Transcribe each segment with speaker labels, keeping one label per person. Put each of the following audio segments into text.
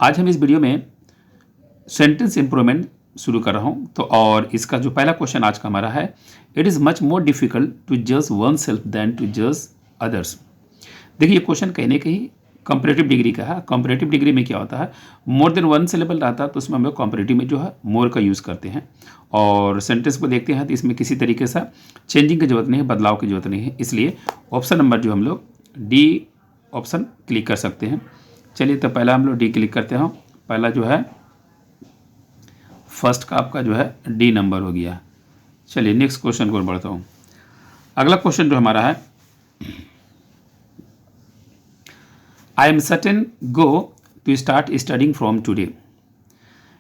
Speaker 1: आज हम इस वीडियो में सेंटेंस इंप्रूवमेंट शुरू कर रहा हूँ। तो और इसका जो पहला क्वेश्चन आज का हमारा है, it is much more difficult to जज वन सेल्फ दैन टू जज अदर्स। देखिए, ये क्वेश्चन कहने के ही कंपैरेटिव डिग्री का है। कंपैरेटिव डिग्री में क्या होता है, मोर देन वन सिलेबल रहता है तो उसमें हम लोग कंपैरेटिव में जो है मोर का यूज़ करते हैं। और सेंटेंस को देखते हैं तो इसमें किसी तरीके से चेंजिंग की जरूरत नहीं है, बदलाव की जरूरत नहीं है। इसलिए ऑप्शन नंबर जो हम लोग डी ऑप्शन क्लिक कर सकते हैं। चलिए, तो पहला हम लोग डी क्लिक करते हैं। पहला जो है फर्स्ट का आपका जो है डी नंबर हो गया। चलिए नेक्स्ट क्वेश्चन को बढ़ता हूँ। अगला क्वेश्चन जो हमारा है, I am certain go to start studying from today.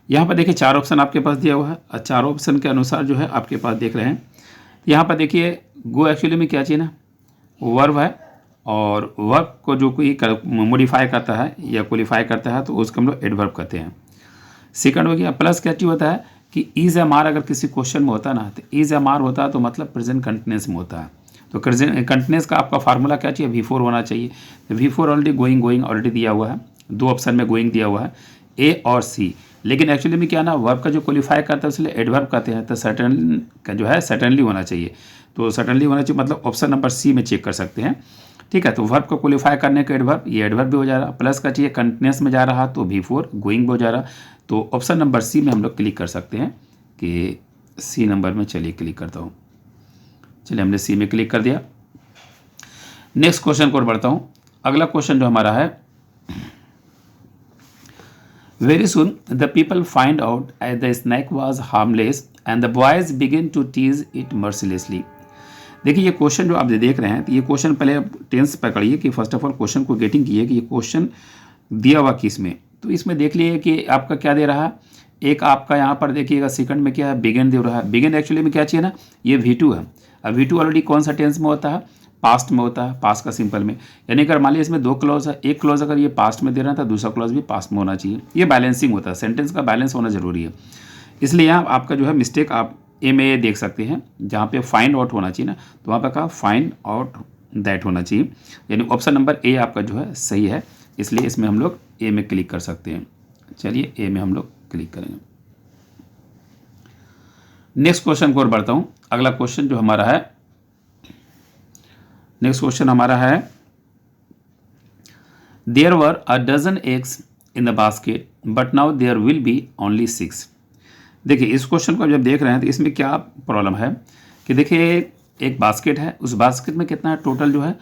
Speaker 1: यहाँ पर देखिए चार ऑप्शन आपके पास दिया हुआ है और चार ऑप्शन के अनुसार जो है आपके पास देख रहे हैं। यहाँ पर देखिए गो एक्चुअली में क्या चाहिए ना, वर्ब है, और वर्ब को जो कोई मॉडिफाई करता है या क्वालिफाई करता है तो उसको हम लोग एडवर्ब कहते हैं। सेकंड हो गया प्लस क्या चीज़ होता है कि इज एम आर अगर किसी क्वेश्चन में होता है ना तो इज एम आर होता है तो मतलब प्रेजेंट कंटिन्यूस में होता है। तो कंटिन्यूस का आपका फार्मूला क्या चाहिए, वी फोर होना चाहिए। तो we for already going already दिया हुआ है, दो ऑप्शन में गोइंग दिया हुआ है ए और सी। लेकिन एक्चुअली में क्या ना, वर्ब का जो क्वालिफाई करता है उसलिए एडवर्ब कहते हैं। तो सर्टन का जो है सर्टनली होना चाहिए। तो सर्टनली होना चाहिए मतलब ऑप्शन नंबर सी में चेक कर सकते हैं। ठीक है, तो वर्ब को क्वालिफाई करने का एडवर्ब, ये एडवर्ब भी हो जा रहा। प्लस का चाहिए कंटिन्यूस में जा रहा तो वी फोर गोइंग भी हो जा रहा। तो ऑप्शन नंबर सी में हम लोग क्लिक कर सकते हैं कि सी नंबर में। चलिए क्लिक करता हूँ। चलिए हमने सी में क्लिक कर दिया। नेक्स्ट क्वेश्चन को बढ़ता हूँ। अगला क्वेश्चन जो हमारा है, very soon the people find out the snake was harmless and the boys begin to tease it mercilessly. देखिए ये क्वेश्चन जो आप देख रहे हैं, तो ये क्वेश्चन पहले टेंस पकड़िए कि फर्स्ट ऑफ ऑल क्वेश्चन को गेटिंग कीजिए कि ये क्वेश्चन दिया हुआ किस में। तो इसमें देख लिए कि आपका क्या दे रहा है। एक आपका यहाँ पर देखिएगा सेकंड में क्या है, बिगिन दे रहा है। बिगिन एक्चुअली में क्या चाहिए ना, ये V2 है। अब V2 ऑलरेडी कौन सा टेंस में होता है, पास्ट में होता है, पास्ट का सिंपल में। यानी अगर मान लीजिए इसमें दो क्लॉज है, एक क्लॉज अगर ये पास्ट में दे रहा था, दूसरा क्लॉज भी पास्ट में होना चाहिए। ये बैलेंसिंग होता है, सेंटेंस का बैलेंस होना जरूरी है। इसलिए यहाँ आपका जो है मिस्टेक आप ए में देख सकते हैं, जहाँ पे फाइंड आउट होना चाहिए ना, तो वहाँ पर कहा फाइंड आउट दैट होना चाहिए। यानी ऑप्शन नंबर ए आपका जो है सही है। इसलिए इसमें हम लोग ए में क्लिक कर सकते हैं। चलिए ए में हम लोग क्लिक करेंगे। नेक्स्ट क्वेश्चन को और बढ़ता हूँ। अगला क्वेश्चन जो हमारा है, नेक्स्ट क्वेश्चन हमारा है, there were a dozen eggs in the basket but now there will be only 6। देखिए इस क्वेश्चन को जब देख रहे हैं तो इसमें क्या प्रॉब्लम है कि देखिए एक बास्केट है, उस बास्केट में कितना है टोटल जो है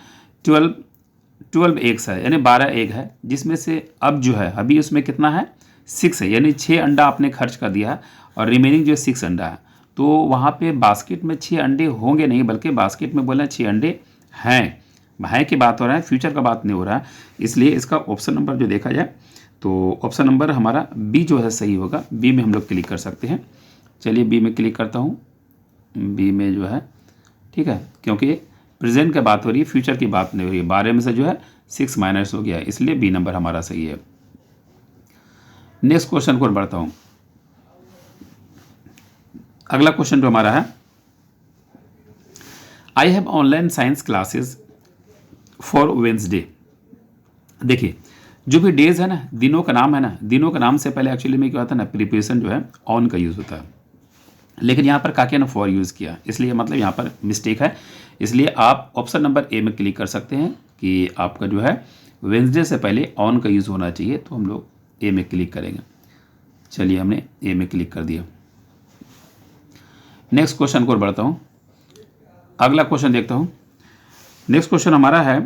Speaker 1: 12 एग्स है, यानी 12 एग है, जिसमें से अब जो है अभी उसमें कितना है 6 है, यानी 6 अंडा आपने खर्च कर दिया है और रिमेनिंग जो 6 अंडा है। तो वहाँ पे बास्केट में 6 अंडे होंगे नहीं, बल्कि बास्केट में बोलना 6 अंडे हैं की बात हो रहा है, फ्यूचर का बात नहीं हो रहा है। इसलिए इसका ऑप्शन नंबर जो देखा जाए तो ऑप्शन नंबर हमारा बी जो है सही होगा। बी में हम लोग क्लिक कर सकते हैं। चलिए बी में क्लिक करता हूँ। बी में जो है ठीक है, क्योंकि प्रेजेंट की बात हो रही है, फ्यूचर की बात नहीं हो रही है। 12 में से जो है 6 माइनस हो गया, इसलिए बी नंबर हमारा सही है। नेक्स्ट क्वेश्चन को बढ़ता हूँ। अगला क्वेश्चन जो हमारा है, I have online science classes for Wednesday. देखिए जो भी डेज है ना, दिनों का नाम है ना, दिनों का नाम से पहले एक्चुअली में क्या होता है ना, प्रीपोजिशन जो है ऑन का यूज़ होता है। लेकिन यहाँ पर क्या ना फॉर यूज़ किया, इसलिए मतलब यहाँ पर मिस्टेक है। इसलिए आप ऑप्शन नंबर ए में क्लिक कर सकते हैं कि आपका जो है वेंसडे से पहले ऑन का यूज़ होना चाहिए। तो हम लोग ए में क्लिक करेंगे। चलिए हमने ए में क्लिक कर दिया। नेक्स्ट क्वेश्चन को बढ़ता हूँ। अगला क्वेश्चन देखता हूँ। नेक्स्ट क्वेश्चन हमारा है,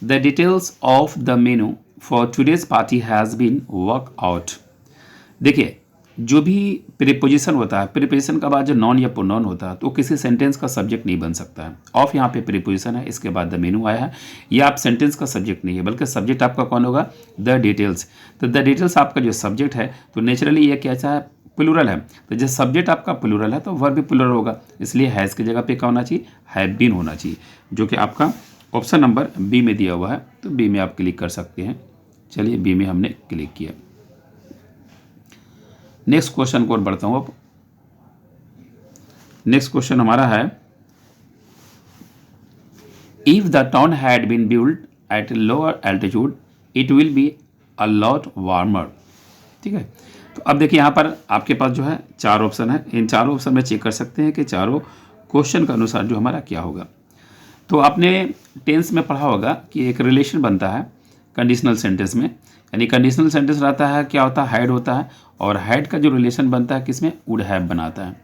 Speaker 1: the details of the menu for today's party has been work out. देखिए जो भी प्रीपोजिशन होता है, प्रीपोजिशन का बाद जो नॉन या प्रोनाउन होता है तो किसी सेंटेंस का सब्जेक्ट नहीं बन सकता है। ऑफ यहाँ पे प्रीपोजिशन है, इसके बाद द मेनू आया है, ये आप सेंटेंस का सब्जेक्ट नहीं है, बल्कि सब्जेक्ट आपका कौन होगा, द डिटेल्स। तो द डिटेल्स आपका जो सब्जेक्ट है, तो नेचुरली ये कैसा है, प्लूरल है। तो जब सब्जेक्ट आपका प्लूरल है तो वर्ब भी प्लूरल होगा, इसलिए हैज़ की जगह पे क्या होना चाहिए, हैव बीन होना चाहिए, जो कि आपका ऑप्शन नंबर बी में दिया हुआ है। तो बी में आप क्लिक कर सकते हैं। चलिए बी में हमने क्लिक किया। नेक्स्ट क्वेश्चन को बढ़ता हूँ। अब नेक्स्ट क्वेश्चन हमारा है, if the town had been built at lower altitude it will be a lot warmer. ठीक है। तो अब देखिए यहाँ पर आपके पास जो है 4 ऑप्शन है, इन चारों ऑप्शन में चेक कर सकते हैं कि चारों क्वेश्चन के अनुसार जो हमारा क्या होगा। तो आपने टेंस में पढ़ा होगा कि एक रिलेशन बनता है कंडीशनल सेंटेंस में, यानी कंडीशनल सेंटेंस रहता है क्या होता है, हैड होता है, और हैड का जो रिलेशन बनता है किसमें, वुड हैव बनाता है।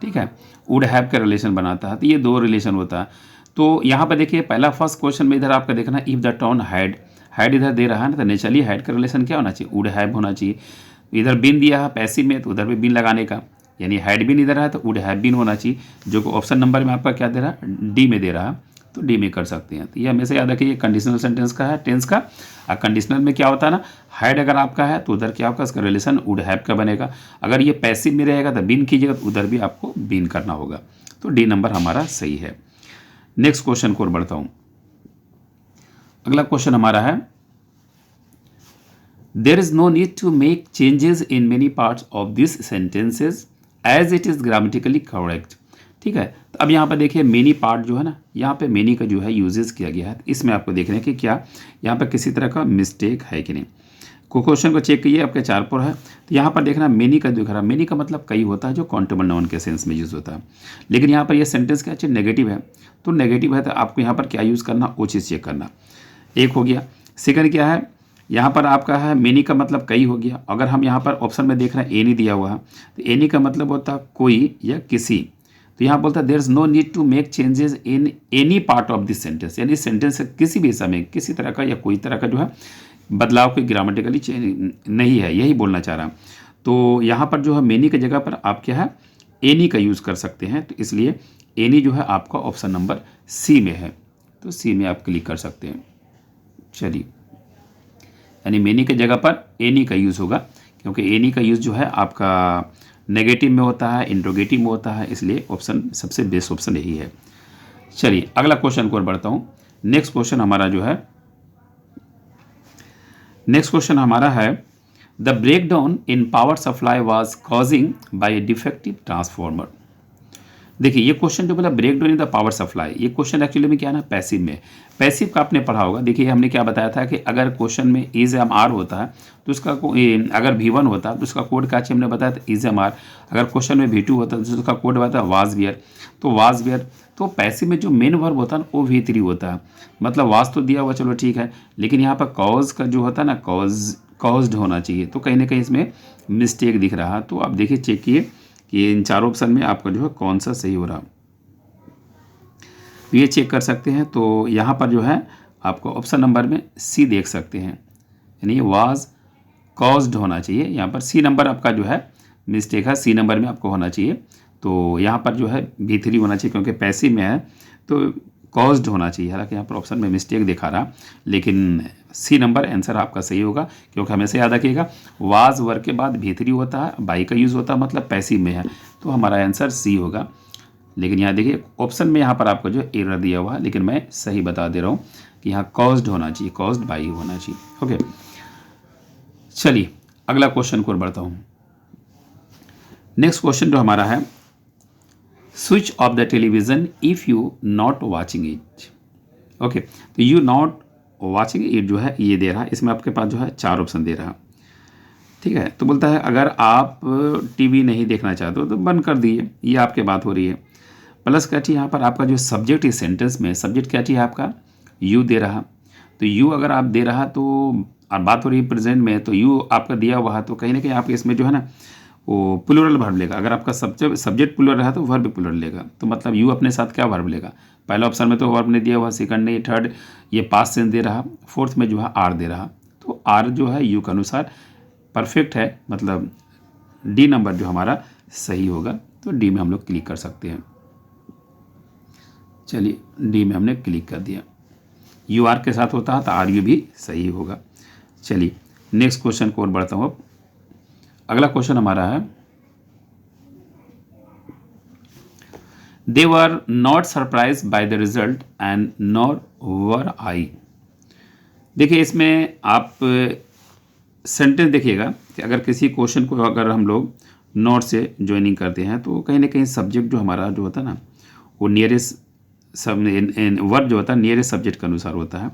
Speaker 1: ठीक है, वुड हैव का रिलेशन बनाता है, तो ये 2 रिलेशन होता है। तो यहाँ पर देखिए पहला फर्स्ट क्वेश्चन में इधर आपका देखना, इफ़ द टाउन हैड इधर दे रहा है ना, तो नेचुरली हैड का रिलेशन क्या होना चाहिए, वुड हैव होना चाहिए। इधर बिन दिया है पैसिव में, तो उधर भी बिन लगाने का, यानी हैड बिन इधर है तो वुड हैव बिन होना चाहिए, जो कि ऑप्शन नंबर में आपका क्या दे रहा है, डी में दे रहा है, तो डी में कर सकते हैं। तो ये हमेशा याद रखिए, कंडीशनल सेंटेंस का है, टेंस का। और कंडीशनल में क्या होता है ना, हैड अगर आपका है तो उधर क्या होगा, इसका रिलेशन वुड हैव का बनेगा। अगर ये पैसिव में रहेगा तो बिन कीजिएगा, तो उधर भी आपको बिन करना होगा। तो डी नंबर हमारा सही है। नेक्स्ट क्वेश्चन को बढ़ता हूँ। अगला क्वेश्चन हमारा है, there is no need to make changes in many parts of this sentences as it is grammatically correct. ठीक है, तो अब यहाँ पर देखिए मेनी पार्ट जो है ना, यहाँ पे मेनी का जो है यूजेस किया गया है, इसमें आपको देखना है कि क्या यहाँ पर किसी तरह का मिस्टेक है कि नहीं। क्वेश्चन को चेक कीजिए, आपके 4 पर है, तो यहाँ पर देखना मेनी का दिख रहा है, मेनी का मतलब कई होता है जो काउंटेबल नाउन के सेंस में यूज़ होता है। लेकिन यहाँ पर ये सेंटेंस क्या चीज़ नेगेटिव है, तो नेगेटिव है तो आपको यहाँ पर क्या यूज़ करना, वो चीज़ चेक करना। एक हो गया। सेकंड क्या है, यहाँ पर आपका है मेनी का मतलब कई हो गया। अगर हम यहाँ पर ऑप्शन में देख रहे हैं एनी दिया हुआ है, तो एनी का मतलब होता है कोई या किसी। तो यहाँ बोलता है there is no need to make changes in any part of this sentence, यानी सेंटेंस किसी भी समय किसी तरह का या कोई तरह का जो है बदलाव कोई ग्रामेटिकली चेंज नहीं है, यही बोलना चाह रहा हूँ। तो यहाँ पर जो है मेनी की जगह पर आप क्या है, एनी का यूज़ कर सकते हैं, तो इसलिए एनी जो है आपका ऑप्शन नंबर सी में है, तो सी में आप क्लिक कर सकते हैं। चलिए, यानी मेनी की जगह पर एनी का यूज़ होगा, क्योंकि एनी का यूज़ जो है आपका नेगेटिव में होता है, इंट्रोगेटिव में होता है, इसलिए ऑप्शन सबसे बेस्ट ऑप्शन यही है। चलिए अगला क्वेश्चन को बढ़ता हूँ। नेक्स्ट क्वेश्चन हमारा है the breakdown in power supply was causing by a defective transformer. देखिए ये क्वेश्चन जो बोला breakdown in the power supply, ये क्वेश्चन एक्चुअली में क्या है ना, पैसिव में। पैसिव का आपने पढ़ा होगा। देखिए हमने क्या बताया था कि अगर क्वेश्चन में इज एम आर होता है तो उसका अगर V1 होता है तो उसका कोड क्या चाहिए, हमने बताया था इज एम आर। अगर क्वेश्चन में V2 होता है तो उसका कोड बताया वाज वेयर, तो वाज वेयर। तो पैसिव में जो मेन वर्ब होता है वो V3 होता है, मतलब वाज तो दिया हुआ चलो ठीक है, लेकिन यहाँ पर कॉज का जो होता है ना, कॉज्ड होना चाहिए, तो कहीं ना कहीं इसमें मिस्टेक दिख रहा है। तो आप देखिए चेक किए कि इन चारों ऑप्शन में आपका जो है कौन सा सही हो रहा, तो ये चेक कर सकते हैं। तो यहाँ पर जो है आपको ऑप्शन नंबर में सी देख सकते हैं, यानी वाज कॉज्ड होना चाहिए। यहाँ पर सी नंबर आपका जो है मिस्टेक है, सी नंबर में आपको होना चाहिए। तो यहाँ पर जो है V3 होना चाहिए, क्योंकि पैसिव में है तो कॉज्ड होना चाहिए। हालांकि यहाँ पर ऑप्शन में मिस्टेक दिखा रहा, लेकिन सी नंबर आंसर आपका सही होगा, क्योंकि हमेशा याद रखिएगा वाज वर्ग के बाद V3 होता है, बाई का यूज़ होता है, मतलब पैसिव में है, तो हमारा आंसर सी होगा। लेकिन यहाँ देखिए ऑप्शन में यहाँ पर आपको जो एरर दिया हुआ है, लेकिन मैं सही बता दे रहा हूँ कि यहाँ कॉज्ड होना चाहिए, कॉज्ड बाई होना चाहिए। ओके, चलिए अगला क्वेश्चन को बढ़ता हूँ। नेक्स्ट क्वेश्चन जो हमारा है, switch off the television if you not watching it. Okay, तो यू नॉट वॉचिंग इट जो है ये दे रहा है, इसमें आपके पास जो है 4 ऑप्शन दे रहा है। ठीक है, तो बोलता है अगर आप टीवी नहीं देखना चाहते हो तो बंद कर दिए, ये आपके बात हो रही है। प्लस क्या चाहिए यहाँ पर आपका जो सब्जेक्ट इस सेंटेंस में, सब्जेक्ट क्या चाहिए आपका, यू दे रहा। तो यू अगर आप दे रहा तो और बात हो रही है प्रेजेंट में, तो यू आपका दिया हुआ है, तो कहीं ना कहीं आपके इसमें जो है ना वो प्लूरल वर्ब लेगा। अगर आपका सब्जेक्ट प्लूरल रहा तो वर्ब भी प्लूरल लेगा। तो मतलब यू अपने साथ क्या वर्ब लेगा, पहला ऑप्शन में तो वर्ब ने दिया हुआ, सेकंड ने, थर्ड ये पास्ट टेंस दे रहा, फोर्थ में जो है आर दे रहा। तो आर जो है यू के अनुसार परफेक्ट है, मतलब डी नंबर जो हमारा सही होगा। तो डी में हम लोग क्लिक कर सकते हैं। चलिए डी में हमने क्लिक कर दिया, यू आर के साथ होता है तो आर यू भी सही होगा। चलिए नेक्स्ट क्वेश्चन को और बढ़ता हूँ। अगला क्वेश्चन हमारा है, they were not surprised by the result and nor were I. देखिए इसमें आप सेंटेंस देखिएगा कि अगर किसी क्वेश्चन को अगर हम लोग नॉट से ज्वाइनिंग करते हैं तो कहीं ना कहीं सब्जेक्ट जो हमारा जो होता है ना वो नियरेस्ट वर्ब जो होता है नियरेस्ट सब्जेक्ट के अनुसार होता है।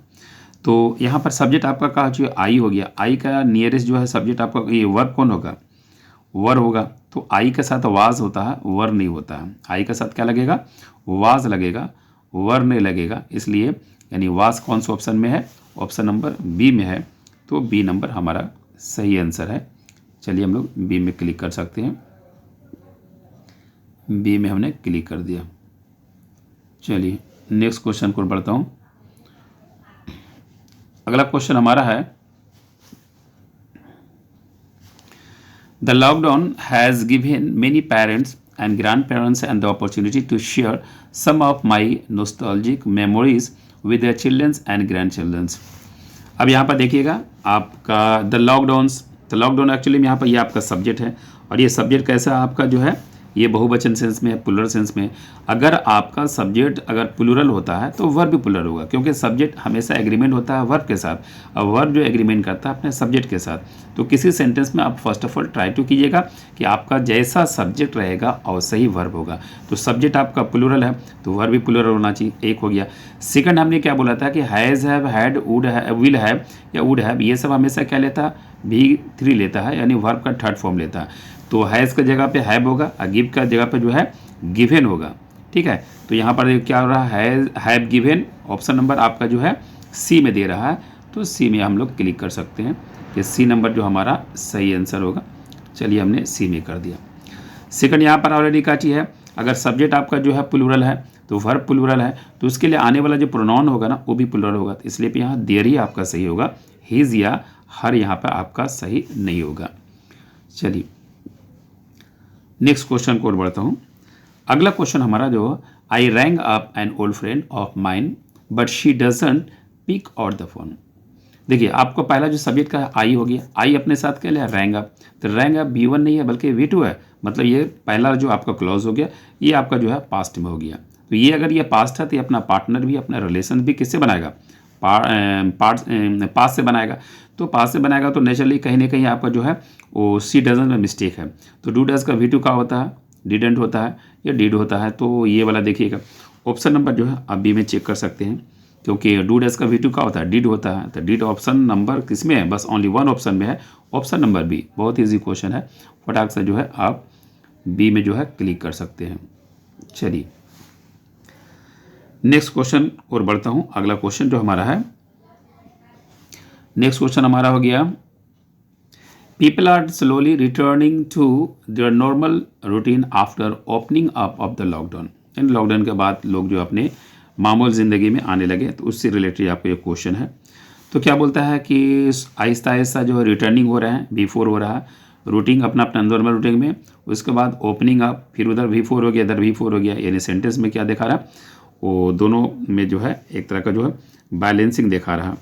Speaker 1: तो यहाँ पर सब्जेक्ट आपका कहा जो आई हो गया, आई का नियरेस्ट जो है सब्जेक्ट आपका ये वर्ब कौन होगा, वर होगा। तो आई के साथ वाज होता है, वर नहीं होता है। आई के साथ क्या लगेगा, वाज लगेगा, वर नहीं लगेगा, इसलिए यानी वाज कौन सा ऑप्शन में है, ऑप्शन नंबर बी में है। तो बी नंबर हमारा सही आंसर है। चलिए हम लोग बी में क्लिक कर सकते हैं। बी में हमने क्लिक कर दिया। चलिए नेक्स्ट क्वेश्चन को बढ़ता हूँ। अगला क्वेश्चन हमारा है, the lockdown has given many parents and grandparents and the opportunity to share some of my nostalgic memories with their children and grandchildren। अब यहाँ पर देखिएगा आपका द लॉकडाउन्स, तो लॉकडाउन एक्चुअली में यहाँ पर ये आपका सब्जेक्ट है, और ये सब्जेक्ट कैसा आपका जो है ये बहुवचन सेंस में है, प्लुरल सेंस में। अगर आपका सब्जेक्ट अगर प्लुरल होता है तो वर्ब भी प्लुरल होगा, क्योंकि सब्जेक्ट हमेशा एग्रीमेंट होता है वर्ब के साथ, और वर्ब जो एग्रीमेंट करता है अपने सब्जेक्ट के साथ। तो किसी सेंटेंस में आप first of all try to कीजिएगा कि आपका जैसा सब्जेक्ट रहेगा और सही वर्ब होगा। तो सब्जेक्ट आपका प्लुरल है तो वर्ब भी प्लुरल होना चाहिए, एक हो गया। सेकंड हमने क्या बोला था कि has have, had, would have, will have या वुड हैव, ये सब हमेशा क्या लेता है, V3 लेता है, यानी वर्ब का थर्ड फॉर्म लेता है। तो हैज़ का जगह पे हैव होगा, और गिव का जगह पे जो है गिवन होगा, ठीक है। तो यहाँ पर क्या हो रहा है, हैव गिवन, ऑप्शन नंबर आपका जो है सी में दे रहा है, तो सी में हम लोग क्लिक कर सकते हैं कि सी नंबर जो हमारा सही आंसर होगा। चलिए हमने सी में कर दिया। सेकंड यहाँ पर ऑलरेडी का चीज़ है, अगर सब्जेक्ट आपका जो है प्लुरल है तो वर्ब प्लुरल है, तो उसके लिए आने वाला जो प्रोनाउन होगा ना वो भी प्लुरल होगा, तो इसलिए यहाँ देयर ही आपका सही होगा, हिज या हर यहाँ पर आपका सही नहीं होगा। चलिए नेक्स्ट क्वेश्चन को बढ़ता हूँ। अगला क्वेश्चन हमारा जो, I rang up an old friend of mine but she doesn't pick out the phone. देखिए आपको पहला जो सब्जेक्ट का आई हो गया, आई अपने साथ क्या लिया, रैंग अप, तो रैंग अप V1 नहीं है बल्कि V2 है, मतलब ये पहला जो आपका क्लॉज हो गया ये आपका जो है पास्ट में हो गया। तो ये अगर ये पास्ट है तो ये अपना पार्टनर भी, अपना रिलेशन भी किससे बनाएगा, पास से बनाएगा। तो पास से बनाएगा तो नेचुरली कहीं ना कहीं आपका जो है वो सी डजन में मिस्टेक है। तो डू डज का V2 का होता है, डिडेंट होता है या डिड होता है, तो ये वाला देखिएगा ऑप्शन नंबर जो है आप बी में चेक कर सकते हैं, क्योंकि डू डज का V2 का होता है, डिड होता है। तो डिड ऑप्शन नंबर किस में है, बस ओनली वन ऑप्शन में है, ऑप्शन नंबर बी। बहुत ईजी क्वेश्चन है, फटाक से जो है आप बी में जो है क्लिक कर सकते हैं। चलिए नेक्स्ट क्वेश्चन और बढ़ता हूँ। अगला क्वेश्चन जो हमारा है, नेक्स्ट क्वेश्चन हमारा हो गया, people are slowly returning to their normal routine after opening up of the lockdown. इन लॉकडाउन के बाद लोग जो अपने मामूल ज़िंदगी में आने लगे, तो उससे रिलेटेड आपको एक क्वेश्चन है। तो क्या बोलता है कि आहिस्ता आहिस्ता जो है रिटर्निंग हो रहा है, V4 हो रहा है, रूटीन अपना अपना नॉर्मल रूटीन में, उसके बाद ओपनिंग अप, फिर उधर V4 हो गया, इधर V4 हो गया, यानी सेंटेंस में क्या दिखा रहा है, वो दोनों में जो है एक तरह का जो है बैलेंसिंग दिखा रहा।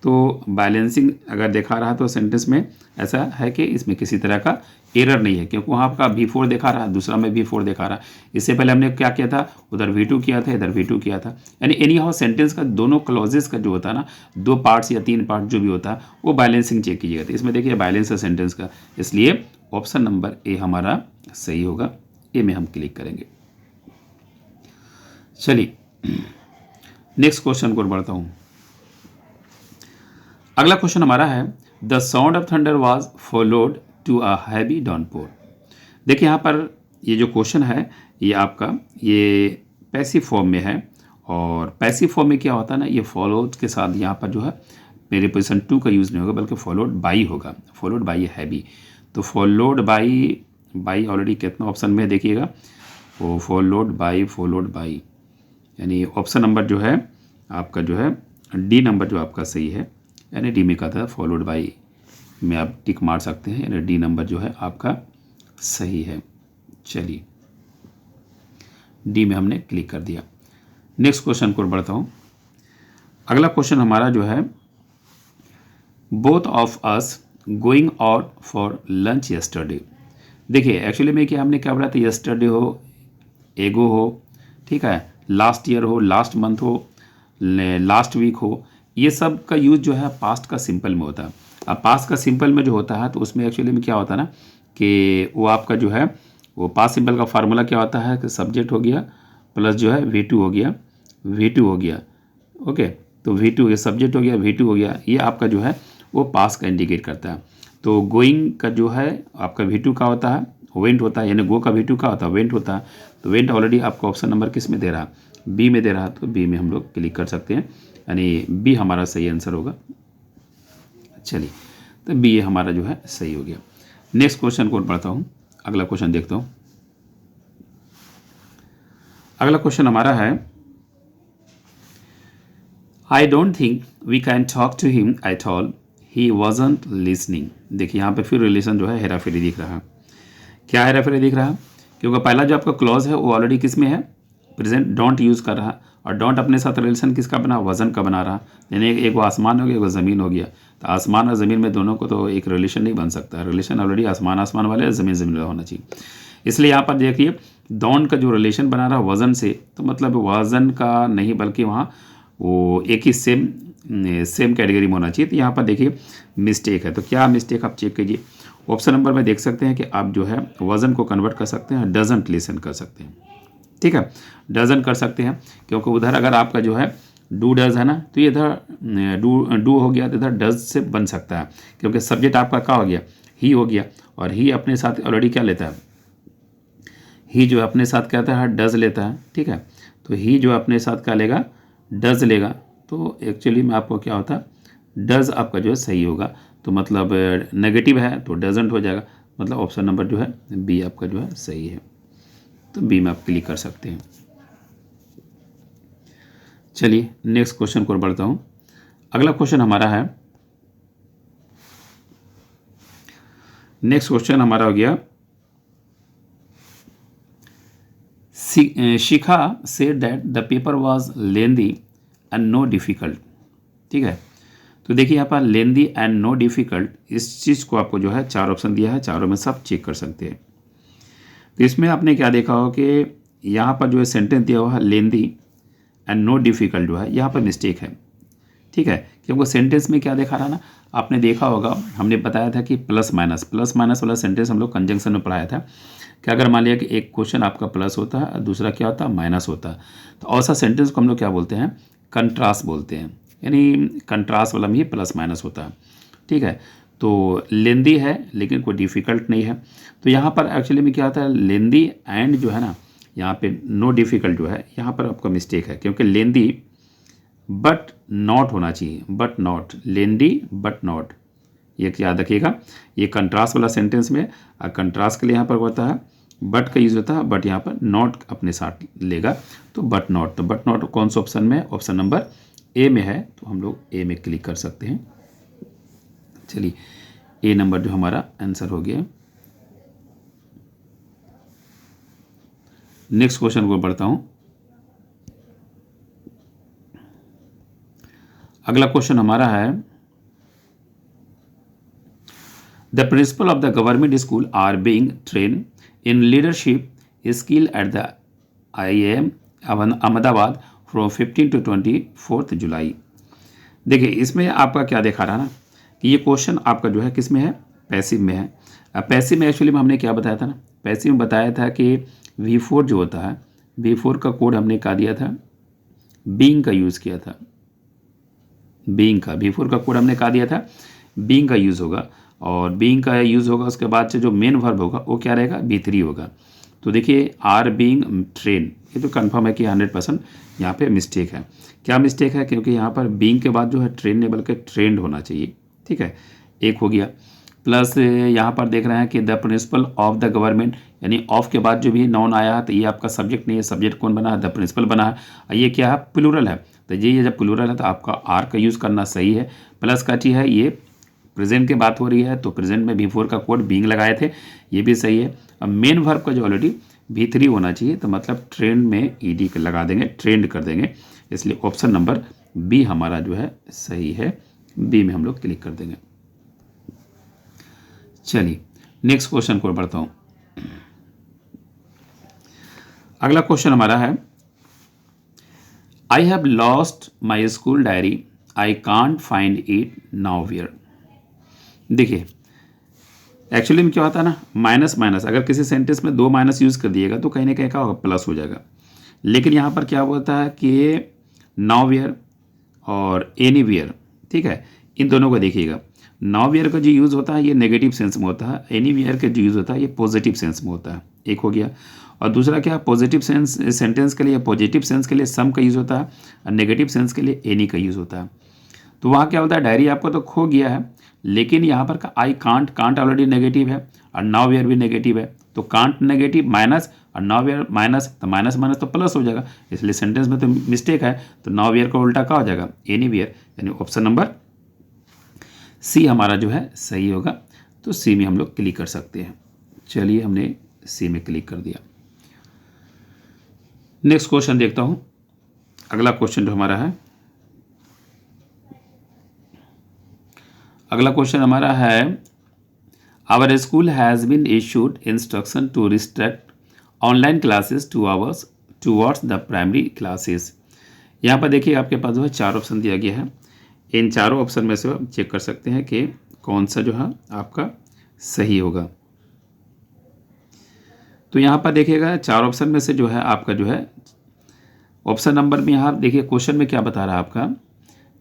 Speaker 1: तो बैलेंसिंग अगर दिखा रहा तो सेंटेंस में ऐसा है कि इसमें किसी तरह का एरर नहीं है, क्योंकि वहाँ आपका V4 दिखा रहा है, दूसरा में V4 दिखा रहा है। इससे पहले हमने क्या किया था, उधर V2 किया था, इधर V2 किया था। यानी एनी हाउ सेंटेंस का दोनों क्लॉजेस का जो होता है ना, 2 पार्ट्स या 3 पार्ट जो भी होता है वो बैलेंसिंग चेक कीजिएगा। तो इसमें देखिए बैलेंस है सेंटेंस का, इसलिए ऑप्शन नंबर ए हमारा सही होगा। ए में हम क्लिक करेंगे। चलिए नेक्स्ट क्वेश्चन को बढ़ता हूँ। अगला क्वेश्चन हमारा है, the sound of thunder was followed to a heavy downpour. देखिए यहाँ पर ये जो क्वेश्चन है ये आपका ये पैसिव फॉर्म में है, और पैसिव फॉर्म में क्या होता है ना, ये फॉलोड के साथ यहाँ पर जो है मेरे पोजिशन 2 का यूज़ नहीं होगा, बल्कि फॉलोड बाई होगा। फॉलोड बाई हैवी, तो फॉलोड बाई ऑलरेडी कितना ऑप्शन में देखिएगा, वो फॉलोड बाई, यानी ऑप्शन नंबर जो है आपका जो है डी नंबर जो आपका सही है, यानी डी में का था, फॉलोड बाई में आप टिक मार सकते हैं, यानी डी नंबर जो है आपका सही है। चलिए डी में हमने क्लिक कर दिया। नेक्स्ट क्वेश्चन को बढ़ता हूँ। अगला क्वेश्चन हमारा जो है, both of us going out for lunch yesterday. देखिए एक्चुअली में क्या हमने क्या बोला था, यस्टरडे हो, एगो हो, ठीक है, लास्ट ईयर हो, लास्ट मंथ हो, लास्ट वीक हो, ये सब का यूज़ जो है पास्ट का सिंपल में होता है। अब पास्ट का सिंपल में जो होता है तो उसमें एक्चुअली में क्या होता है ना कि वो आपका जो है वो पास्ट सिंपल का फार्मूला क्या होता है कि सब्जेक्ट हो गया प्लस जो है V2 हो गया, ओके, तो V2 हो गया, सब्जेक्ट हो गया, V2 हो गया, ये आपका जो है वो पास का इंडिकेट करता है। तो गोइंग का जो है आपका V2 का होता है, वेंट होता है, यानी गो का V2 का होता है, वेंट होता है। तो वेंट ऑलरेडी आपका ऑप्शन नंबर किस में दे रहा है, बी में दे रहा है, तो बी में हम लोग क्लिक कर सकते हैं, यानी बी हमारा सही आंसर होगा। चलिए, तो बी ये हमारा जो है सही हो गया। नेक्स्ट क्वेश्चन को पढ़ता हूँ, अगला क्वेश्चन देखता हूँ। अगला क्वेश्चन हमारा है, I don't think we can talk to him at all, he wasn't listening. देखिए यहाँ पे फिर रिलेशन जो है हेरा फेरी दिख रहा है। क्या हेरा फेरी दिख रहा है, क्योंकि पहला जो आपका क्लॉज है वो ऑलरेडी किस में है, प्रेजेंट डोंट यूज़ कर रहा है, और डोंट अपने साथ रिलेशन किसका बना, वजन का बना रहा, यानी एक वो आसमान हो गया, एक वो ज़मीन हो गया। तो आसमान और ज़मीन में दोनों को तो एक रिलेशन नहीं बन सकता, रिलेशन ऑलरेडी आसमान आसमान वाले, ज़मीन ज़मीन वाला होना चाहिए। इसलिए यहाँ पर देखिए डोंट का जो रिलेशन बना रहा वज़न से, तो मतलब वज़न का नहीं बल्कि वहाँ वो एक ही सेम कैटेगरी में होना चाहिए। तो यहाँ पर देखिए मिस्टेक है, तो क्या मिस्टेक आप चेक कीजिए। ऑप्शन नंबर में देख सकते हैं कि आप जो है वज़न को कन्वर्ट कर सकते हैं, डजंट लिसन कर सकते हैं, ठीक है, डजन कर सकते हैं, क्योंकि उधर अगर आपका जो है डू डज है ना, तो ये इधर डू हो गया, तो इधर डज से बन सकता है, क्योंकि सब्जेक्ट आपका क्या हो गया, ही हो गया, और ही अपने साथ ऑलरेडी क्या लेता है, ही जो अपने साथ क्या आता है, डज लेता है, ठीक है। तो ही जो अपने साथ क्या लेगा, डज लेगा, तो एक्चुअली में आपको क्या होता है, डज आपका जो है सही होगा, तो मतलब नेगेटिव है तो डजंट हो जाएगा, मतलब ऑप्शन नंबर जो है बी आपका जो है सही है। तो बी में आप क्लिक कर सकते हैं। चलिए नेक्स्ट क्वेश्चन को बढ़ता हूँ। अगला क्वेश्चन हमारा है, नेक्स्ट क्वेश्चन हमारा हो गया, Shikha said that the paper was lengthy and no difficult, ठीक है। तो देखिए यहाँ पर लेंदी एंड नो डिफ़िकल्ट, इस चीज़ को आपको जो है 4 ऑप्शन दिया है, चारों में सब चेक कर सकते हैं। तो इसमें आपने क्या देखा हो कि यहाँ पर जो है सेंटेंस दिया हुआ है लेंदी एंड नो डिफ़िकल्ट, जो है यहाँ पर मिस्टेक है, ठीक है, क्योंकि सेंटेंस में क्या देखा रहा ना, आपने देखा होगा, हमने बताया था कि प्लस माइनस वाला सेंटेंस हम लोग कंजंक्शन में पढ़ाया था कि अगर मान लिया कि एक क्वेश्चन आपका प्लस होता है और दूसरा क्या होता है, माइनस होता है, तो ऐसा सेंटेंस को हम लोग क्या बोलते हैं, कंट्रास्ट बोलते हैं, यानी कंट्रास्ट वाला में ही प्लस माइनस होता है, ठीक है। तो लेंदी है लेकिन कोई डिफ़िकल्ट नहीं है, तो यहाँ पर एक्चुअली में क्या होता है, लेंदी एंड जो है ना, यहाँ पे नो डिफ़िकल्ट जो है, यहाँ पर आपका मिस्टेक है, क्योंकि लेंदी बट नॉट होना चाहिए, but not, lengthy but not, ये याद रखिएगा, ये कंट्रास्ट वाला सेंटेंस में, और कंट्रास्ट के लिए यहाँ पर होता है बट का यूज़ होता है, बट यहाँ पर नॉट अपने साथ लेगा, तो बट नॉट, तो बट नॉट कौन सा ऑप्शन में, ऑप्शन नंबर ए में है, तो हम लोग ए में क्लिक कर सकते हैं। चलिए ए नंबर जो हमारा आंसर हो गया। नेक्स्ट क्वेश्चन को बढ़ता हूँ। अगला क्वेश्चन हमारा है, the principal of the government school are being train in leadership skill at the IIM Ahmedabad from 15 to 24 July. देखिए इसमें आपका क्या देखा रहा ना कि ये क्वेश्चन आपका जो है किस में है, पैसिव में है। पैसिव में एक्चुअली में हमने क्या बताया था ना, पैसिव में बताया था कि V4 जो होता है, V4 का कोड हमने क्या दिया था, बीइंग का यूज़ किया था, बीइंग का V4 का कोड हमने क्या दिया था, बीइंग का यूज़ होगा, और बीइंग का यूज़ होगा, उसके बाद से जो मेन वर्ब होगा वो क्या रहेगा, V3 होगा। तो देखिए आर बीइंग ट्रेन, ये तो कंफर्म है कि 100% यहाँ पे मिस्टेक है। क्या मिस्टेक है, क्योंकि यहाँ पर बीइंग के बाद जो है ट्रेन नहीं बल्कि ट्रेंड होना चाहिए, ठीक है, एक हो गया। प्लस यहाँ पर देख रहे हैं कि the principal of the government, यानी ऑफ के बाद जो भी नाउन आया है तो ये आपका सब्जेक्ट नहीं है, सब्जेक्ट कौन बना है, द प्रिंसिपल बना है, और ये क्या है, प्लूरल है, तो ये जब प्लूरल है तो आपका आर का यूज़ करना सही है। प्लस का चीज़ है, ये प्रेजेंट की बात हो रही है, तो प्रेजेंट में V4 का कोड बीइंग लगाए थे, ये भी सही है। अब मेन वर्ब का जो ऑलरेडी V3 होना चाहिए, तो मतलब ट्रेंड में ED लगा देंगे, ट्रेंड कर देंगे, इसलिए ऑप्शन नंबर बी हमारा जो है सही है, बी में हम लोग क्लिक कर देंगे। चलिए नेक्स्ट क्वेश्चन को बढ़ता हूँ। अगला क्वेश्चन हमारा है, I have lost my school diary, I can't find it now where. देखिए एक्चुअली में क्या होता है ना, माइनस माइनस, अगर किसी सेंटेंस में 2 माइनस यूज़ कर दिएगा तो कहीं ना कहीं क्या होगा, प्लस हो जाएगा, लेकिन यहाँ पर क्या होता है कि नाउ वेयर और एनीवेयर, ठीक है, इन दोनों को देखिएगा। नाउवेयर का जो यूज़ होता है ये नेगेटिव सेंस में होता है, एनीवेयर का जो यूज़ होता है ये पॉजिटिव सेंस में होता है, एक हो गया। और दूसरा क्या, पॉजिटिव सेंस सेंटेंस के लिए, पॉजिटिव सेंस के लिए सम का यूज़ होता है और नेगेटिव सेंस के लिए एनी का यूज़ होता है। तो वहाँ क्या होता है, डायरी आपको तो खो गया है, लेकिन यहाँ पर का I can't, can't already negative है और नाउ वेयर भी नेगेटिव है, तो कांट नेगेटिव माइनस और नाउ वेयर माइनस, तो माइनस माइनस तो प्लस हो जाएगा, इसलिए सेंटेंस में तो मिस्टेक है, तो नाउ वेयर का उल्टा क्या हो जाएगा, एनी वेयर, यानी ऑप्शन नंबर सी हमारा जो है सही होगा। तो सी में हम लोग क्लिक कर सकते हैं। चलिए हमने सी में क्लिक कर दिया। नेक्स्ट क्वेश्चन देखता हूँ। अगला क्वेश्चन जो हमारा है, अगला क्वेश्चन हमारा है, our school has been issued instruction to restrict online classes 2 hours towards the primary classes. यहाँ पर देखिए आपके पास जो है 4 ऑप्शन दिया गया है, इन चारों ऑप्शन में से आप चेक कर सकते हैं कि कौन सा जो है आपका सही होगा। तो यहाँ पर देखिएगा 4 ऑप्शन में से जो है आपका जो है ऑप्शन नंबर में, यहाँ देखिए क्वेश्चन में क्या बता रहा है आपका,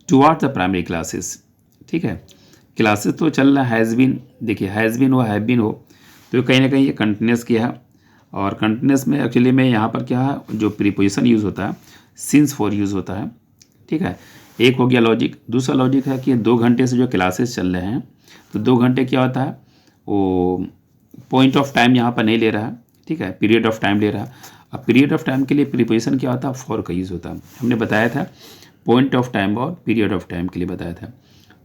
Speaker 1: टुवर्ड्स द प्राइमरी क्लासेस, ठीक है, क्लासेस तो चल रहा हैज़ बीन, देखिए हैज़ बीन हो हैव बीन हो, तो कहीं ना कहीं ये कंटिन्यूस किया है, और कंटिन्यूस में एक्चुअली में यहाँ पर क्या है, जो प्रीपोजिशन यूज़ होता है सिंस फॉर यूज़ होता है, ठीक है, एक हो गया लॉजिक। दूसरा लॉजिक है कि 2 घंटे से जो क्लासेस चल रहे हैं, तो 2 घंटे क्या होता है, वो पॉइंट ऑफ टाइम यहाँ पर नहीं ले रहा है, ठीक है, पीरियड ऑफ टाइम ले रहा है। अब पीरियड ऑफ टाइम के लिए प्रीपोजिशन क्या होता है, फॉर का यूज़ होता है, हमने बताया था पॉइंट ऑफ टाइम और पीरियड ऑफ टाइम के लिए बताया था।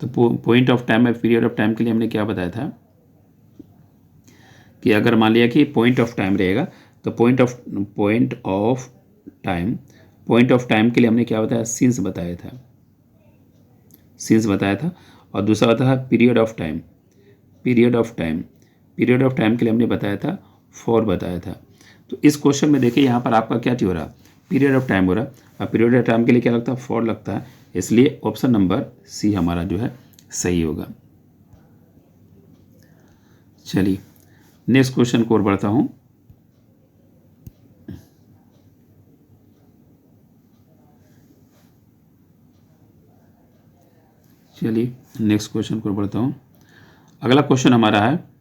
Speaker 1: तो पॉइंट ऑफ टाइम और पीरियड ऑफ टाइम के लिए हमने क्या बताया था कि अगर मान लिया कि पॉइंट ऑफ टाइम रहेगा, तो पॉइंट ऑफ टाइम के लिए हमने क्या बताया, सिंस बताया था, सिंस बताया था। और दूसरा होता है period of time, period of time के लिए हमने बताया था फॉर बताया था। तो इस क्वेश्चन में देखिए यहाँ पर आपका क्या चीज़ हो रहा, पीरियड ऑफ टाइम हो रहा, और पीरियड ऑफ टाइम के लिए क्या लगता है, फॉर लगता है, इसलिए ऑप्शन नंबर सी हमारा जो है सही होगा। चलिए नेक्स्ट क्वेश्चन को और बढ़ता हूँ। चलिए नेक्स्ट क्वेश्चन को बढ़ता हूँ। अगला क्वेश्चन हमारा है,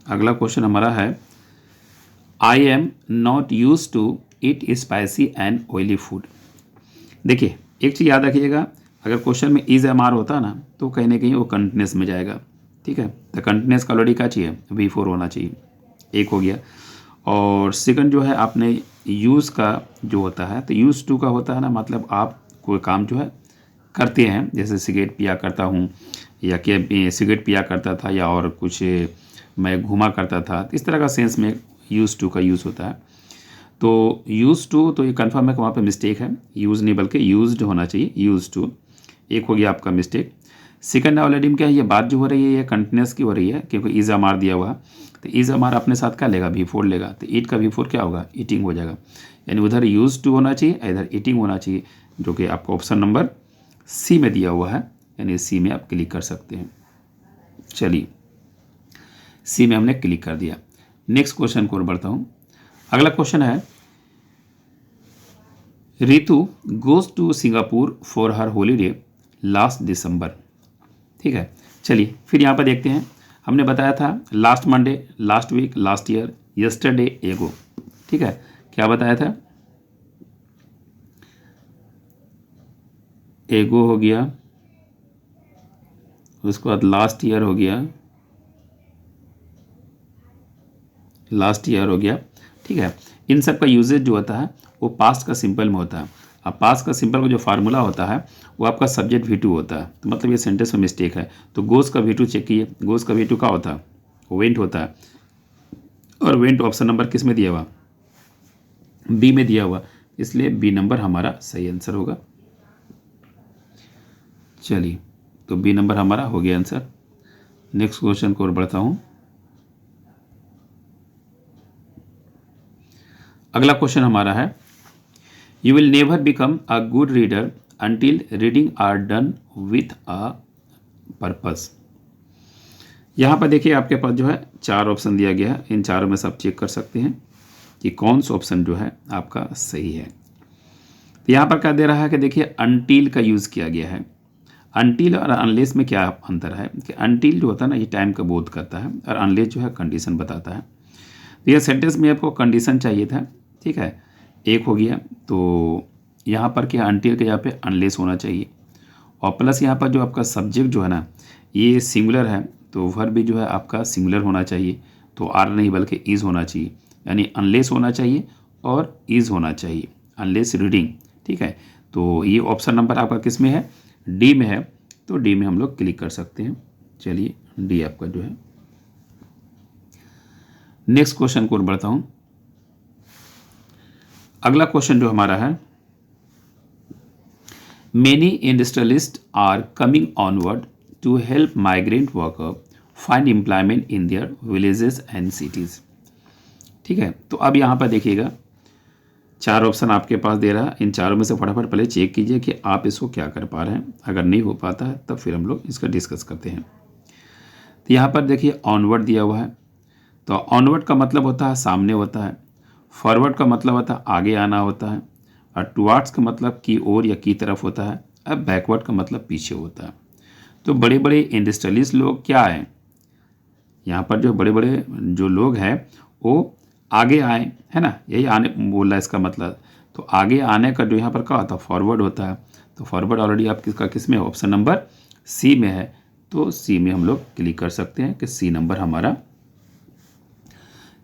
Speaker 1: अगला क्वेश्चन हमारा है, I am not use to eat spicy and oily food. देखिए एक चीज़ याद रखिएगा, अगर क्वेश्चन में इज एम आर होता ना, तो कहीं ना कहीं वो कंटिन्यूस में जाएगा, ठीक है, तो कंटिन्यूस का ऑलरेडी क्या चाहिए, V4 होना चाहिए, एक हो गया। और सेकंड जो है आपने यूज़ का जो होता है, तो यूज़ टू का होता है ना, मतलब आप कोई काम जो है करते हैं, जैसे सिगरेट पिया करता हूँ, या कि सिगरेट पिया करता था, या और कुछ मैं घूमा करता था, इस तरह का सेंस में यूज़ टू का यूज़ होता है। तो यूज़ टू, तो ये कन्फर्म है कि वहाँ पे मिस्टेक है, यूज़ नहीं बल्कि यूज्ड होना चाहिए, यूज़ टू, एक हो गया आपका मिस्टेक। सेकंड ऑलरेडी में क्या है, ये बात जो हो रही है ये कंटिन्यूस की हो रही है, क्योंकि इज अमार दिया हुआ, तो इज अमार अपने साथ क्या लेगा, V4 लेगा, तो ईट का V4 क्या होगा, ईटिंग हो जाएगा, यानी उधर यूज टू होना चाहिए, इधर ईटिंग होना चाहिए, जो कि आपका ऑप्शन नंबर सी में दिया हुआ है, यानी सी में आप क्लिक कर सकते हैं। चलिए सी में हमने क्लिक कर दिया। नेक्स्ट क्वेश्चन को बढ़ता हूँ। अगला क्वेश्चन है, Ritu goes to Singapore for her holiday last December, ठीक है। चलिए फिर यहाँ पर देखते हैं, हमने बताया था last Monday, last week, last year, yesterday, ago, ठीक है, क्या बताया था, एगो हो गया, उसके बाद लास्ट ईयर हो गया, लास्ट ईयर हो गया, ठीक है। इन सब का यूजेज जो होता है वो पास्ट का सिंपल में होता है। अब पास्ट का सिंपल का जो फार्मूला होता है वो आपका सब्जेक्ट V2 होता है, तो मतलब ये सेंटेंस में मिस्टेक है। तो गोज का V2 चेक कीजिए, गोज का V2 क्या होता है, वेंट होता है, और वेंट ऑप्शन नंबर किस में दिया हुआ, बी में दिया हुआ, इसलिए बी नंबर हमारा सही आंसर होगा। चलिए तो बी नंबर हमारा हो गया आंसर। नेक्स्ट क्वेश्चन को और बढ़ता हूँ। अगला क्वेश्चन हमारा है, you will never become a good reader until reading are done with a purpose. यहाँ पर देखिए आपके पास जो है 4 ऑप्शन दिया गया है, इन चारों में से आप चेक कर सकते हैं कि कौन सा ऑप्शन जो है आपका सही है। तो यहाँ पर क्या दे रहा है कि देखिए अनटिल का यूज़ किया गया है। अनटिल और अनलेस में क्या अंतर है कि अनटिल जो होता है ना ये टाइम का बोध करता है और अनलेस जो है कंडीशन बताता है। तो यह सेंटेंस में आपको कंडीशन चाहिए था, ठीक है, एक हो गया। तो यहाँ पर क्या अनटिल के यहाँ पे अनलेस होना चाहिए और प्लस यहाँ पर जो आपका सब्जेक्ट जो है ना ये सिंगुलर है तो वर्ब भी जो है आपका सिंगुलर होना चाहिए, तो आर नहीं बल्कि इज़ होना चाहिए, यानी अनलेस होना चाहिए और इज़ होना चाहिए, अनलेस रीडिंग, ठीक है। तो ये ऑप्शन नंबर आपका किस में है, डी में है, तो डी में हम लोग क्लिक कर सकते हैं। चलिए डी आपका जो है। नेक्स्ट क्वेश्चन को बढ़ता हूँ। अगला क्वेश्चन जो हमारा है, many industrialist are coming onward to help migrant worker find employment in their villages and cities, ठीक है। तो अब यहाँ पर देखिएगा 4 ऑप्शन आपके पास दे रहा है, इन चारों में से फटाफट पहले चेक कीजिए कि आप इसको क्या कर पा रहे हैं। अगर नहीं हो पाता है तब फिर हम लोग इसका डिस्कस करते हैं। तो यहाँ पर देखिए ऑनवर्ड दिया हुआ है, तो ऑनवर्ड का मतलब होता है सामने होता है, फॉरवर्ड का मतलब होता है आगे आना होता है, और टुवार्ड्स का मतलब की ओर या की तरफ होता है, अब बैकवर्ड का मतलब पीछे होता है। तो बड़े बड़े इंडस्ट्रियलिस्ट लोग क्या हैं, यहाँ पर जो बड़े बड़े जो लोग हैं वो आगे आए, है ना, यही आने बोल रहा है इसका मतलब। तो आगे आने का जो यहाँ पर क्या होता है, फॉरवर्ड होता है। तो फॉरवर्ड ऑलरेडी आप किसका किस में, ऑप्शन नंबर सी में है, तो सी में हम लोग क्लिक कर सकते हैं कि सी नंबर हमारा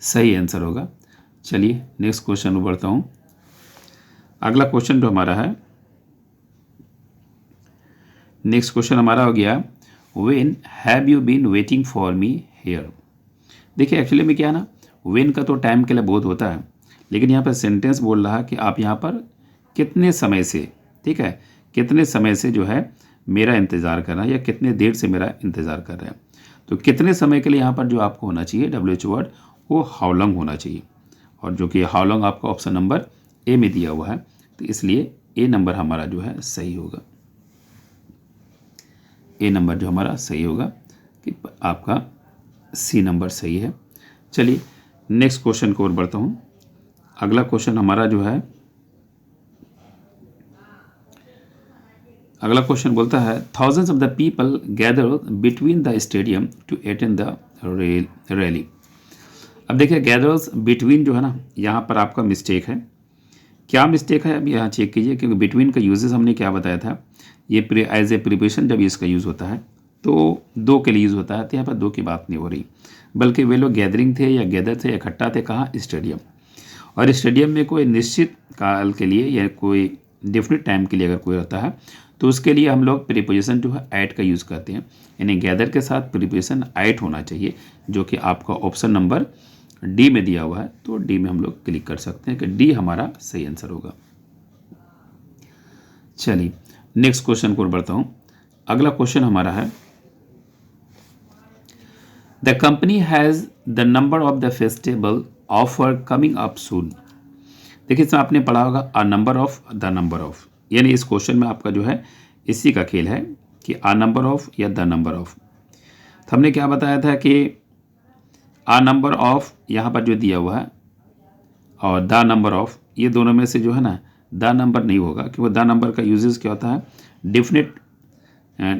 Speaker 1: सही आंसर होगा। चलिए नेक्स्ट क्वेश्चन में बढ़ता हूँ। अगला क्वेश्चन जो हमारा है, नेक्स्ट क्वेश्चन हमारा हो गया, when have you been waiting for me here. देखिए एक्चुअली में क्या है ना, व्हेन का तो टाइम के लिए बहुत होता है, लेकिन यहाँ पर सेंटेंस बोल रहा है कि आप यहाँ पर कितने समय से, ठीक है, कितने समय से जो है मेरा इंतज़ार कर रहा है या कितने देर से मेरा इंतज़ार कर रहे हैं। तो कितने समय के लिए यहाँ पर जो आपको होना चाहिए WH वर्ड वो हाउ लॉन्ग होना चाहिए, और जो कि हाउ लॉन्ग आपका ऑप्शन नंबर ए में दिया हुआ है, तो इसलिए ए नंबर हमारा जो है सही होगा। ए नंबर जो हमारा सही होगा कि आपका सी नंबर सही है। चलिए नेक्स्ट क्वेश्चन की ओर बढ़ता हूँ। अगला क्वेश्चन हमारा जो है, अगला क्वेश्चन बोलता है, thousands of the people gather between the stadium to attend the rally. अब देखिए गैदर्स बिटवीन जो है ना यहाँ पर आपका मिस्टेक है। क्या मिस्टेक है अब यहाँ चेक कीजिए, क्योंकि बिटवीन का यूजेस हमने क्या बताया था, ये एज ए प्रिपरेशन जब इसका यूज़ होता है तो दो के लिए यूज़ होता है, तो यहाँ पर दो की बात नहीं हो रही, बल्कि वे लोग गैदरिंग थे या गैदर थे, इकट्ठा थे, कहाँ, स्टेडियम। और स्टेडियम में कोई निश्चित काल के लिए या कोई डिफिनिट टाइम के लिए अगर कोई रहता है तो उसके लिए हम लोग प्रीपोजिशन जो है एट का यूज़ करते हैं, यानी गैदर के साथ प्रीपोजिशन एट होना चाहिए, जो कि आपका ऑप्शन नंबर डी में दिया हुआ है। तो डी में हम लोग क्लिक कर सकते हैं कि डी हमारा सही आंसर होगा। चलिए नेक्स्ट क्वेश्चन को बढ़ता हूँ। अगला क्वेश्चन हमारा है, the company has the number of the festival offer coming up सून। देखिए इसमें आपने पढ़ा होगा अ number of, the number of, यानी इस क्वेश्चन में आपका जो है इसी का खेल है कि अ नंबर ऑफ या द नंबर ऑफ। तो हमने क्या बताया था कि अ नंबर ऑफ यहाँ पर जो दिया हुआ है और द नंबर ऑफ, ये दोनों में से जो है ना द नंबर नहीं होगा, क्योंकि द नंबर का यूजेस क्या होता है,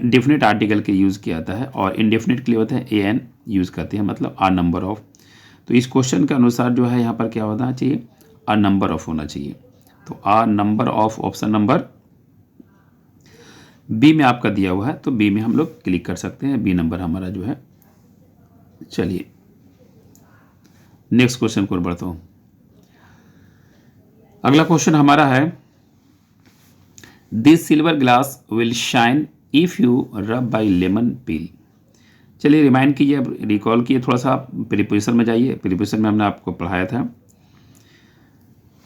Speaker 1: डिफिनिट आर्टिकल के यूज़ किया जाता है, और इनडेफिनिट के लिए होता है AN यूज़ करते हैं, मतलब अ नंबर ऑफ। तो इस क्वेश्चन के अनुसार जो है यहाँ पर क्या होना चाहिए, अ नंबर ऑफ होना चाहिए। तो a number of option number B में आपका दिया हुआ है, तो बी में हम लोग क्लिक कर सकते हैं, बी नंबर हमारा जो है। चलिए नेक्स्ट क्वेश्चन को बढ़ता हूँ। अगला क्वेश्चन हमारा है, this silver glass will shine if you rub by lemon पील। चलिए रिमाइंड कीजिए, अब रिकॉल कीजिए, थोड़ा सा प्रीपोजिशन में जाइए। प्रीपोजिशन में हमने आपको पढ़ाया था,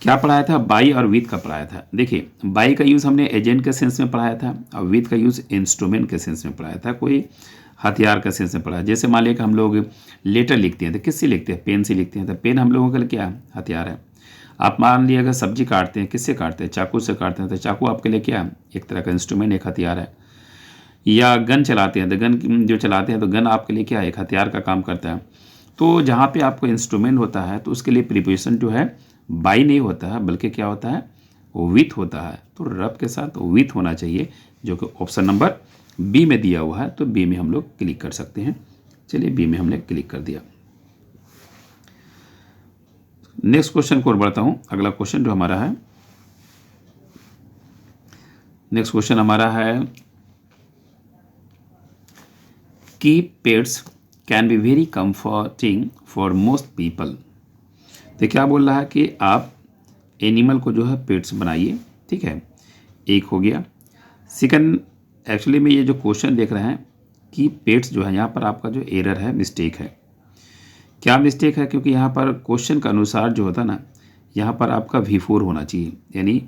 Speaker 1: क्या पढ़ाया था, बाई और विथ का पढ़ाया था। देखिए बाई का यूज़ हमने एजेंट के सेंस में पढ़ाया था, और विथ का यूज़ इंस्ट्रूमेंट के सेंस में पढ़ाया था, कोई हथियार का सेंस में पढ़ाया। जैसे मान लिया कि हम लोग लेटर लिखते हैं तो किससे लिखते हैं, पेन से लिखते हैं, तो पेन हम लोगों के लिए क्या हथियार है। आप मान लिया अगर सब्जी काटते हैं, किससे काटते हैं, चाकू से काटते हैं, तो चाकू आपके लिए क्या है, एक तरह का इंस्ट्रूमेंट, एक हथियार है। या गन चलाते हैं, तो गन जो चलाते हैं तो गन आपके लिए क्या है, एक हथियार का काम करता है। तो जहाँ पे आपको इंस्ट्रूमेंट होता है तो उसके लिए प्रीपोजिशन जो है बाई नहीं होता है, बल्कि क्या होता है, विथ होता है। तो रब के साथ विथ होना चाहिए, जो कि ऑप्शन नंबर बी में दिया हुआ है। तो बी में हम लोग क्लिक कर सकते हैं। चलिए बी में हमने क्लिक कर दिया। नेक्स्ट क्वेश्चन को और बढ़ता हूँ। अगला क्वेश्चन जो हमारा है, नेक्स्ट क्वेश्चन हमारा है कि pets can be very comforting for most people. तो क्या बोल रहा है कि आप एनिमल को जो है पेट्स बनाइए, ठीक है, एक हो गया। सेकंड, एक्चुअली में ये जो क्वेश्चन देख रहे हैं कि पेट्स जो है, यहाँ पर आपका जो एरर है, मिस्टेक है। क्या मिस्टेक है? क्योंकि यहाँ पर क्वेश्चन के अनुसार जो होता ना, यहाँ पर आपका V4 होना चाहिए, यानी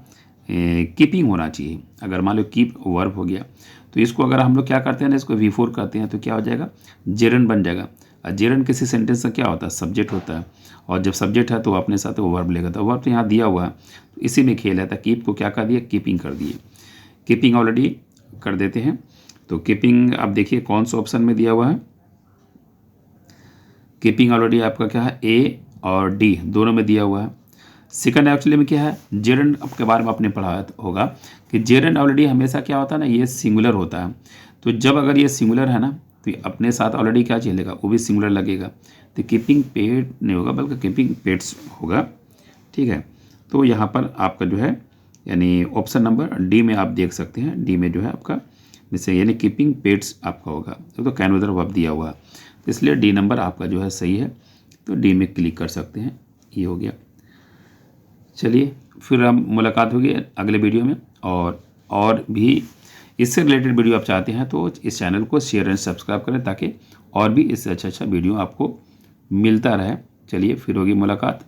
Speaker 1: कीपिंग होना चाहिए। अगर मान लो कीप वर्ब हो गया तो इसको अगर हम लोग क्या करते हैं ना, इसको V4 करते हैं तो क्या हो जाएगा, जेरन बन जाएगा। और जेरन किसी सेंटेंस का क्या होता है, सब्जेक्ट होता है। और जब सब्जेक्ट है तो अपने साथ वो वर्ब लेगा। तो वर्ब तो यहाँ दिया हुआ है, तो इसी में खेल है। था कीप को क्या कर दिया, कीपिंग कर दिए। कीपिंग ऑलरेडी कर देते हैं। तो कीपिंग आप देखिए कौन सा ऑप्शन में दिया हुआ है। कीपिंग ऑलरेडी आपका क्या है, ए और डी दोनों में दिया हुआ है। सेकंड एक्चुअली में क्या है, जेरन के बारे में आपने पढ़ा होगा कि जेरन ऑलरेडी हमेशा क्या होता है ना, ये सिंगुलर होता है। तो जब अगर ये सिंगुलर है ना, तो अपने साथ ऑलरेडी क्या चलेगा, वो भी सिंगुलर लगेगा। तो कीपिंग पेट नहीं होगा, बल्कि कीपिंग पेट्स होगा, ठीक है। तो यहाँ पर आपका जो है, यानी ऑप्शन नंबर डी में आप देख सकते हैं। डी में जो है आपका जैसे यानी कीपिंग पेट्स आपका होगा। तो कैन उधर वर्ब दिया हुआ है, तो इसलिए डी नंबर आपका जो है सही है। तो डी में क्लिक कर सकते हैं। ये हो गया। चलिए फिर हम मुलाकात होगी अगले वीडियो में। और भी इससे रिलेटेड वीडियो आप चाहते हैं तो इस चैनल को शेयर एंड सब्सक्राइब करें, ताकि और भी इससे अच्छा वीडियो आपको मिलता रहे। चलिए फिर होगी मुलाकात।